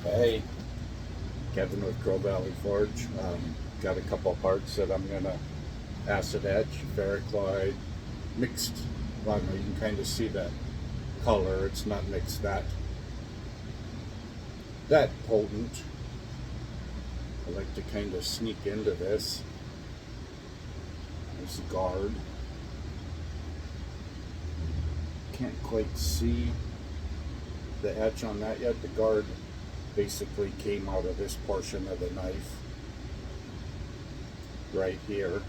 Hey, Kevin with Crow Valley Forge. Got a couple of parts that I'm gonna acid etch, ferric chloride, mixed. Well, you can kind of see that color. It's not mixed that potent. I like to kind of sneak into this. There's a guard. Can't quite see the etch on that yet. The guard basically came out of this portion of the knife right here.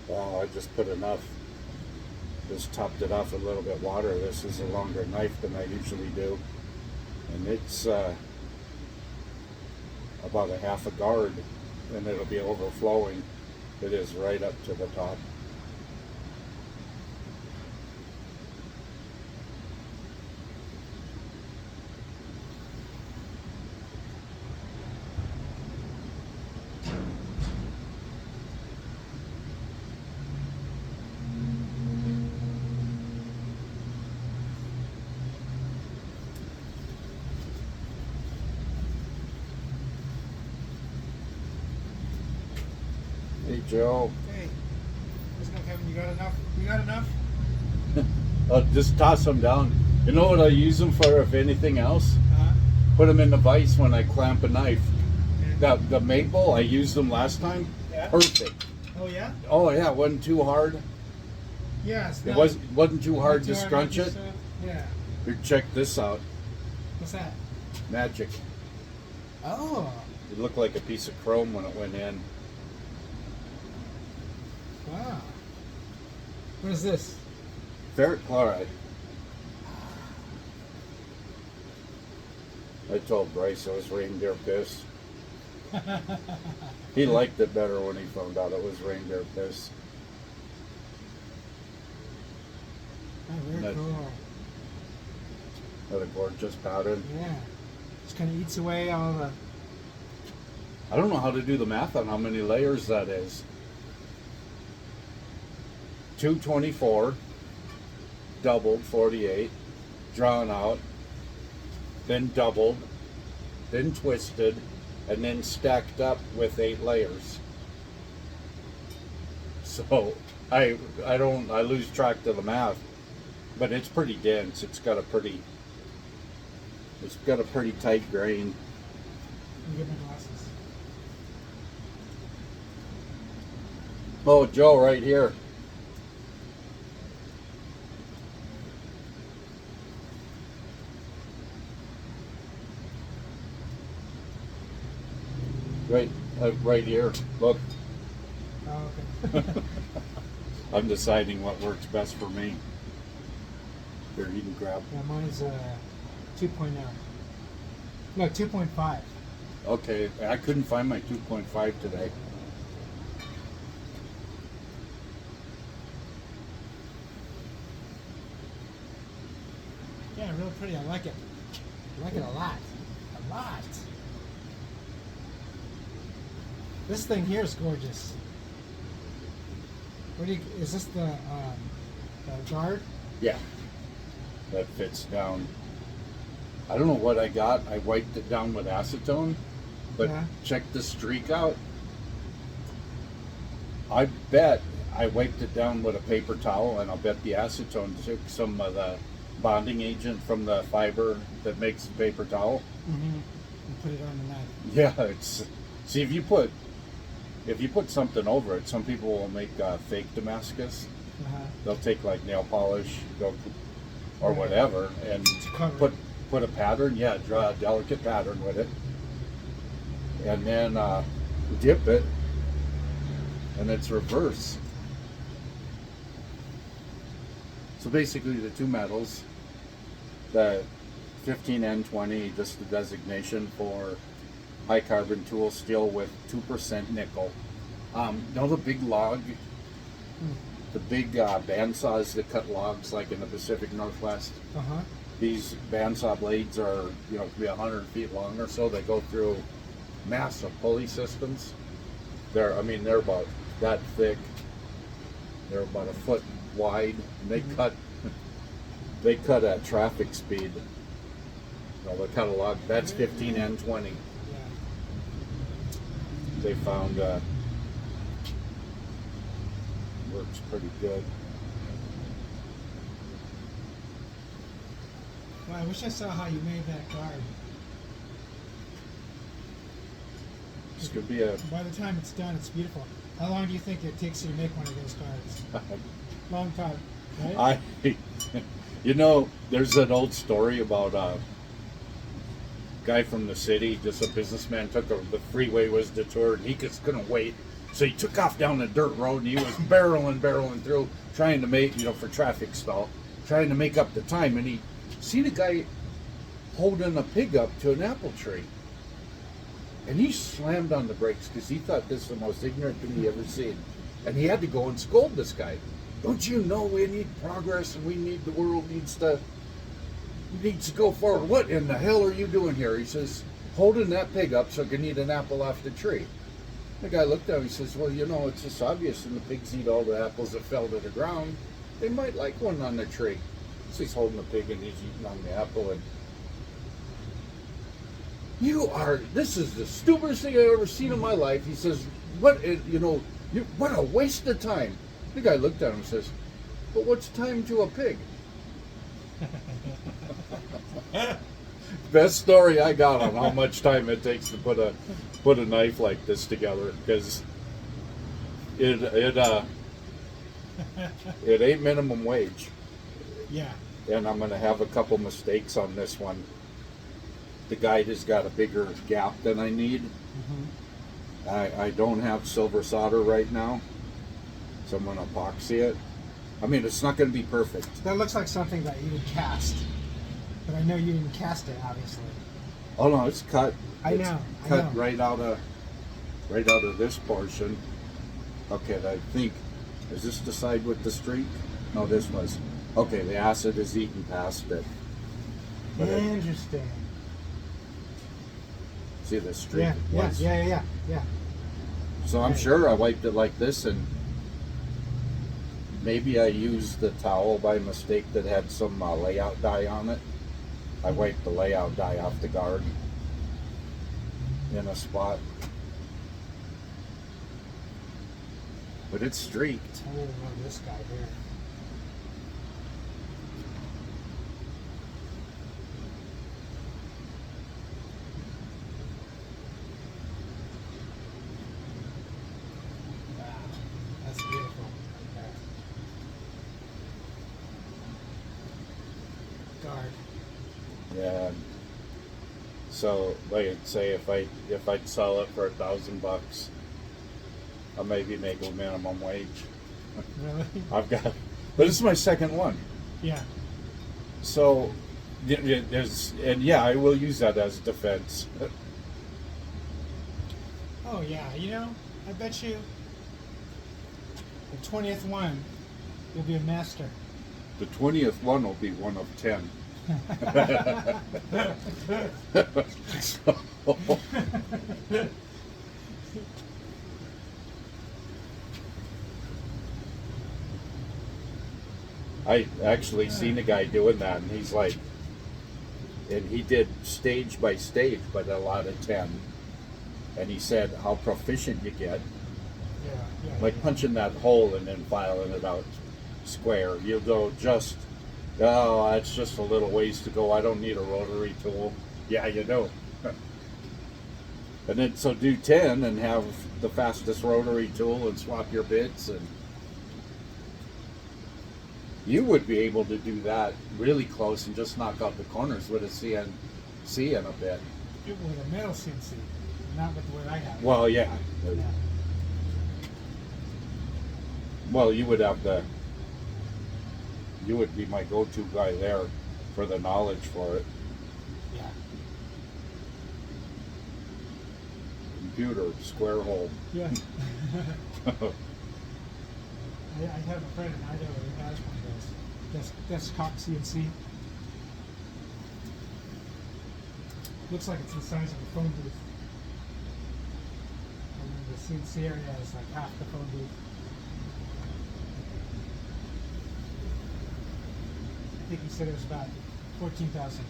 Well, I just put enough, just topped it off a little bit water. This is a longer knife than I usually do, and it's about a half a guard, and it'll be overflowing. It is right up to the top. Hey Joe. Hey, listen up, Kevin. You got enough? You got enough? I'll just toss them down. You know what I use them for, if anything else? Uh-huh. Put them in the vise when I clamp a knife. Yeah. The maple, I used them last time. Yeah. Perfect. Oh yeah? Oh yeah, it wasn't too hard. Yeah. It's It not, wasn't too hard to not too scrunch not it. too- Yeah. Here, check this out. What's that? Magic. Oh. It looked like a piece of chrome when it went in. Wow. What is this? Ferric chloride. I told Bryce it was reindeer piss. He liked it better when he found out it was reindeer piss. Oh, very That- cool. What a gorgeous pattern. Yeah. Just kind of eats away all the. I don't know how to do the math on how many layers that is. 224, doubled 48, drawn out, then doubled, then twisted, and then stacked up with 8 layers. So I lose track of the math, but it's pretty dense. It's got a pretty tight grain. Let me get my glasses. Oh, Joe, right here. Right here. Look, Oh, okay. I'm deciding what works best for me. Here, you can grab. Yeah, mine's 2.0. No, 2.5. Okay, I couldn't find my 2.5 today. Yeah, real pretty. I like it. I like it a lot. A lot. This thing here is gorgeous. What do you? Is this the guard? Yeah, that fits down. I don't know what I got. I wiped it down with acetone, but Yeah. check the streak out. I bet I wiped it down with a paper towel, and I'll bet the acetone took some of the bonding agent from the fiber that makes the paper towel. Mm-hmm. And put it on the knife. Yeah, it's see if you put something over it. Some people will make fake Damascus. Uh-huh. They'll take like nail polish, or Right. whatever, and cover it. put a pattern. Yeah, draw a delicate pattern with it, and then dip it, and it's reverse. So basically, the two metals, the 15N20, just the designation for high carbon tool steel with 2% nickel. Know the big log, the big bandsaws that cut logs like in the Pacific Northwest? Uh-huh. These bandsaw blades are, can be 100 feet long or so. They go through massive pulley systems. They're about that thick. They're about a foot wide, and they cut at traffic speed. Well, they cut a lot. That's 15 and 20. Yeah. They found works pretty good. Well, I wish I saw how you made that guard. This could be a By the time it's done, it's beautiful. How long do you think it takes you to make one of those guards? Long time, right? you know, there's an old story about a guy from the city, just a businessman, the freeway was detoured, and he just couldn't wait. So he took off down the dirt road, and he was barreling through, trying to make, for traffic stall, trying to make up the time. And he seen a guy holding a pig up to an apple tree. And he slammed on the brakes because he thought this was the most ignorant thing he ever seen. And he had to go and scold this guy. Don't you know we need progress and the world needs to go forward. What in the hell are you doing here? He says, holding that pig up so it can eat an apple off the tree. The guy looked at him, he says, well, it's just obvious when the pigs eat all the apples that fell to the ground, they might like one on the tree. So he's holding the pig and he's eating on the apple, and this is the stupidest thing I've ever seen in my life. He says, what a waste of time. The guy looked at him and says, but what's time to a pig? Best story I got on how much time it takes to put a knife like this together, because it ain't minimum wage. Yeah. And I'm going to have a couple mistakes on this one. The guide has got a bigger gap than I need. Mm-hmm. I don't have silver solder right now, so I'm going to epoxy it. I mean, it's not going to be perfect. That looks like something that you would cast, but I know you didn't cast it, obviously. Oh no, it's cut. I know. Right out of this portion. Okay, I think, is this the side with the streak? No, this was. Okay, the acid is eating past it. But interesting. See the streak? Yeah. So I'm sure I wiped it like this, and maybe I used the towel by mistake that had some layout dye on it. I wiped the layout dye off the guard in a spot. But it's streaked. I really love this guy here. Wow, that's beautiful. Guard. Yeah. So, like, say if I'd sell it for $1,000, I maybe make a minimum wage. Really? But this is my second one. Yeah. So, I will use that as defense. Oh yeah, I bet you the 20th one, you'll be a master. The 20th one will be one of 10. So, I actually seen a guy doing that, and he's like, and he did stage by stage, but a lot of 10. And he said how proficient you get, like punching that hole and then filing it out square. You'll go it's just a little ways to go. I don't need a rotary tool. Yeah, you do. And then so do 10 and have the fastest rotary tool and swap your bits, and you would be able to do that really close and just knock out the corners with a CNC in a bit. With a metal CNC, not with what I have. Well, yeah. Well, you would be my go-to guy there for the knowledge for it. Yeah. Computer, square hole. Yeah. I have a friend in Idaho who has one of those desktop CNC. Looks like it's the size of a phone booth. And then the CNC area is like half the phone booth. think he said it was about 14,000.